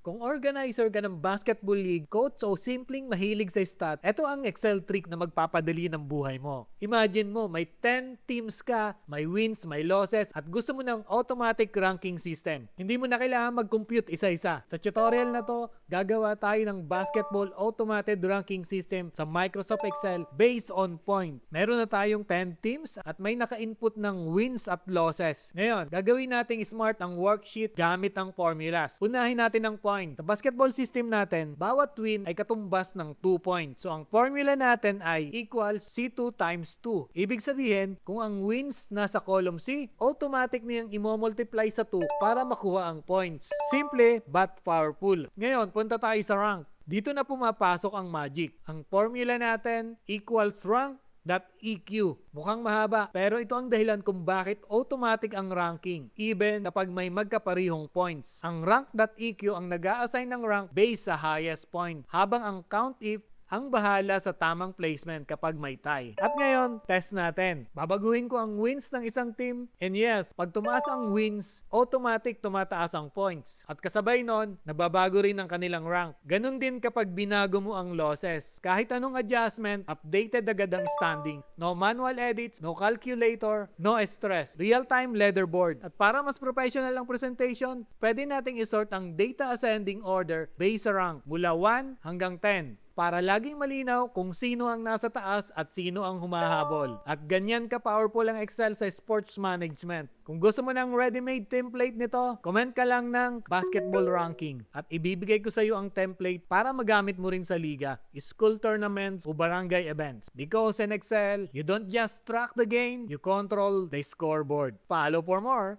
Kung organizer ka ng basketball league, coach o simpleng mahilig sa stat, ito ang Excel trick na magpapadali ng buhay mo. Imagine mo, may 10 teams ka, may wins, may losses, at gusto mo ng automatic ranking system. Hindi mo na kailangan mag-compute isa-isa. Sa tutorial na to, gagawa tayo ng basketball automated ranking system sa Microsoft Excel based on point. Meron na tayong 10 teams at may naka-input ng wins at losses. Ngayon, gagawin nating smart ang worksheet gamit ang formulas. Unahin natin ang point. Sa basketball system natin, bawat win ay katumbas ng 2 points. So, ang formula natin ay equals C2 times 2. Ibig sabihin, kung ang wins nasa column C, automatic niyang i-multiply sa 2 para makuha ang points. Simple but powerful. Ngayon, punta tayo sa rank. Dito na pumapasok ang magic. Ang formula natin equals rank.eq. Mukhang mahaba, pero ito ang dahilan kung bakit automatic ang ranking, even kapag may magkaparihong points. Ang rank.eq ang nag-a-assign ng rank based sa highest point, habang ang count-if ang bahala sa tamang placement kapag may tie. At ngayon, test natin. Babaguhin ko ang wins ng isang team. And yes, pag tumaas ang wins, automatic tumataas ang points. At kasabay nun, nababago rin ang kanilang rank. Ganun din kapag binago mo ang losses. Kahit anong adjustment, updated agad ang standing. No manual edits, no calculator, no stress. Real-time leaderboard. At para mas professional ang presentation, pwede nating isort ang data ascending order based sa rank mula 1 hanggang 10. Para laging malinaw kung sino ang nasa taas at sino ang humahabol. At ganyan ka-powerful ang Excel sa sports management. Kung gusto mo ng ready-made template nito, comment ka lang ng basketball ranking at ibibigay ko sa iyo ang template para magamit mo rin sa liga, school tournaments o barangay events. Because in Excel, you don't just track the game, you control the scoreboard. Follow for more!